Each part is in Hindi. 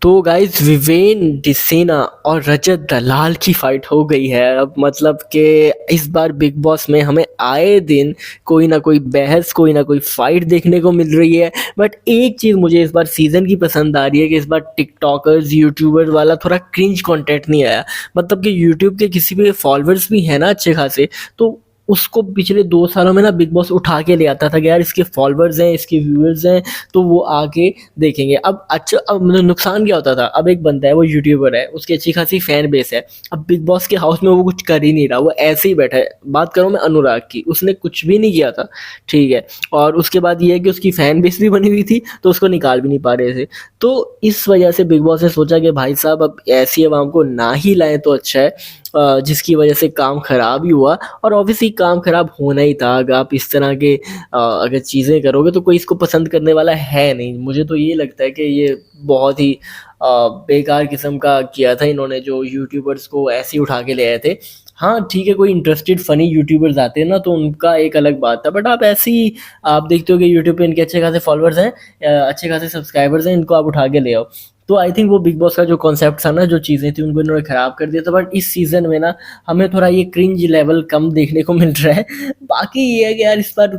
तो गाइस विवेन डिसेना और रजत दलाल की फाइट हो गई है। अब मतलब कि इस बार बिग बॉस में हमें आए दिन कोई ना कोई बहस, कोई ना कोई फाइट देखने को मिल रही है। बट एक चीज़ मुझे इस बार सीज़न की पसंद आ रही है कि इस बार टिकटॉकर्स, यूट्यूबर्स वाला थोड़ा क्रिंज कंटेंट नहीं आया। मतलब कि यूट्यूब के किसी भी फॉलोअर्स भी हैं ना अच्छे खासे, तो उसको पिछले 2 सालों में ना बिग बॉस उठा के ले आता था कि यार इसके फॉलोअर्स हैं, इसके व्यूअर्स हैं, तो वो आके देखेंगे। अब मतलब नुकसान क्या होता था, अब एक बंदा है वो यूट्यूबर है, उसकी अच्छी खासी फैन बेस है। अब बिग बॉस के हाउस में वो कुछ कर ही नहीं रहा, वो ऐसे ही बैठा है। बात करूँ मैं अनुराग की, उसने कुछ भी नहीं किया था, ठीक है। और उसके बाद ये है कि उसकी फैन बेस भी बनी हुई थी, तो उसको निकाल भी नहीं पा रहे थे। तो इस वजह से बिग बॉस ने सोचा कि भाई साहब अब ऐसी आवाम को ना ही लाएं तो अच्छा है, जिसकी वजह से काम खराब ही हुआ। और ऑब्वियसली काम खराब होना ही था। अगर आप इस तरह के अगर चीज़ें करोगे तो कोई इसको पसंद करने वाला है नहीं। मुझे तो ये लगता है कि ये बहुत ही बेकार किस्म का किया था इन्होंने, जो यूट्यूबर्स को ऐसे ही उठा के ले आए थे। हाँ ठीक है, कोई इंटरेस्टेड फनी यूट्यूबर्स आते हैं ना तो उनका एक अलग बात था। बट आप ऐसे ही आप देखते हो कि यूट्यूब पे इनके अच्छे खासे फॉलोअर्स हैं, अच्छे खासे सब्सक्राइबर्स हैं, इनको आप उठा के ले आओ। तो आई थिंक वो बिग बॉस का जो कॉन्सेप्ट था ना, जो चीज़ें थी, उनको इन्होंने ख़राब कर दिया था। बट इस सीज़न में ना हमें थोड़ा ये क्रिंज लेवल कम देखने को मिल रहा है। बाकी ये है कि यार इस बार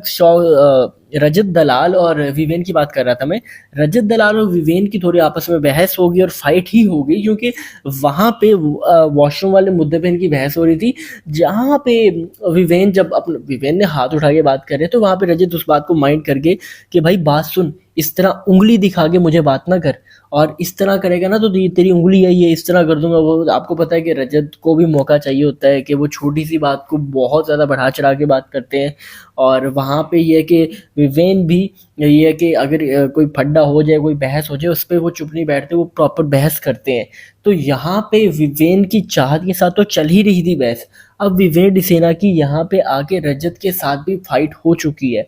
रजत दलाल और विवेन की बात कर रहा था मैं। रजत दलाल और विवेन की थोड़ी आपस में बहस होगी और फाइट ही होगी, क्योंकि वहाँ पे वॉशरूम वाले मुद्दे पे इनकी बहस हो रही थी। जहाँ पे विवेन ने हाथ उठा के बात कर रहे, तो वहाँ पे रजत उस बात को माइंड करके कि भाई बात सुन, इस तरह उंगली दिखा के मुझे बात ना कर, और इस तरह करेगा ना तो तेरी उंगली है ये इस तरह कर दूंगा। वो आपको पता है कि रजत को भी मौका चाहिए होता है कि वो छोटी सी बात को बहुत ज़्यादा बढ़ा चढ़ा के बात करते हैं। और वहाँ पे ये है कि विवेन भी ये है कि अगर कोई फड्डा हो जाए, कोई बहस हो जाए, उस पर वो चुप नहीं बैठते, वो प्रॉपर बहस करते हैं। तो यहाँ पे विवेन की चाहत के साथ तो चल ही रही थी बहस। अब विवेन डिसेना की यहाँ पे आके रजत के साथ भी फाइट हो चुकी है।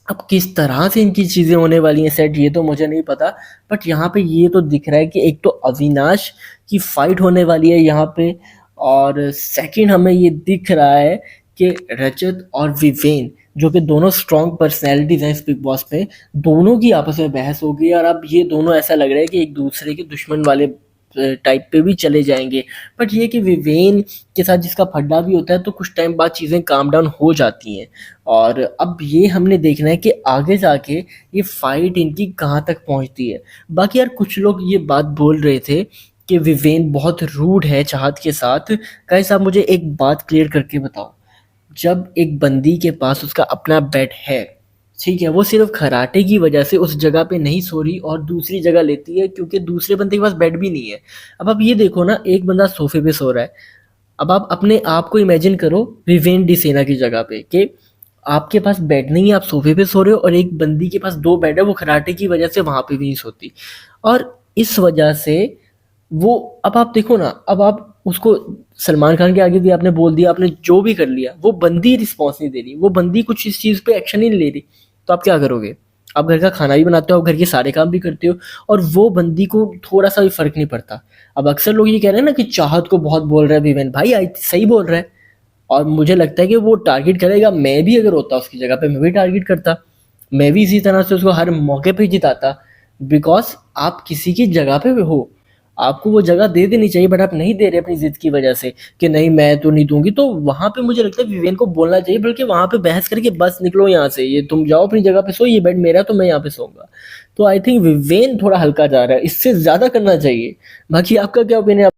अब किस तरह से इनकी चीज़ें होने वाली हैं सेट, ये तो मुझे नहीं पता। बट यहाँ पे ये तो दिख रहा है कि एक तो अविनाश की फाइट होने वाली है यहाँ पे, और सेकंड हमें ये दिख रहा है कि रजत और विवेन, जो कि दोनों स्ट्रॉन्ग पर्सनैलिटीज हैं इस बिग बॉस में, दोनों की आपस में बहस होगी। और अब ये दोनों ऐसा लग रहा है कि एक दूसरे के दुश्मन वाले टाइप पे भी चले जाएंगे। बट ये कि विवेन के साथ जिसका फड्डा भी होता है, तो कुछ टाइम बाद चीज़ें काम डाउन हो जाती हैं। और अब ये हमने देखना है कि आगे जाके ये फाइट इनकी कहाँ तक पहुँचती है। बाकी यार कुछ लोग ये बात बोल रहे थे कि विवेन बहुत रूड है चाहत के साथ। गाइस आप मुझे एक बात क्लियर करके बताओ, जब एक बंदी के पास उसका अपना बेड है, ठीक है, वो सिर्फ खराटे की वजह से उस जगह पे नहीं सो रही और दूसरी जगह लेती है क्योंकि दूसरे बंदे के पास बेड भी नहीं है। अब आप ये देखो ना, एक बंदा सोफे पे सो रहा है। अब आप अपने आप को इमेजिन करो विवेन डिसेना की जगह पे, कि आपके पास बेड नहीं है, आप सोफे पे सो रहे हो, और एक बंदी के पास 2 बेड है, वो खराटे की वजह से वहां पे भी नहीं सोती। और इस वजह से वो, अब आप देखो ना, अब आप उसको सलमान खान के आगे भी आपने बोल दिया, आपने जो भी कर लिया, वो बंदी रिस्पॉन्स नहीं दे रही, वो बंदी कुछ इस चीज़ पे एक्शन ही नहीं ले रही। तो आप क्या करोगे? आप घर का खाना भी बनाते हो, आप घर के सारे काम भी करते हो, और वो बंदी को थोड़ा सा भी फर्क नहीं पड़ता। अब अक्सर लोग ये कह रहे हैं ना कि चाहत को बहुत बोल रहा है विवेन, भाई आई सही बोल रहा है। और मुझे लगता है कि वो टारगेट करेगा। मैं भी अगर होता उसकी जगह पे, मैं भी टारगेट करता, मैं भी इसी तरह से उसको हर मौके पे जिताता। बिकॉज आप किसी की जगह पे हो, आपको वो जगह दे देनी चाहिए, बट आप नहीं दे रहे अपनी जिद की वजह से कि नहीं मैं तो नहीं दूंगी। तो वहां पे मुझे लगता है विवेन को बोलना चाहिए, बल्कि वहां पे बहस करके बस निकलो यहाँ से, ये तुम जाओ अपनी जगह पे सो, ये बेड मेरा तो मैं यहाँ पे सोऊंगा। तो आई थिंक विवेन थोड़ा हल्का जा रहा है, इससे ज्यादा करना चाहिए। बाकी आपका क्या ओपिनियन?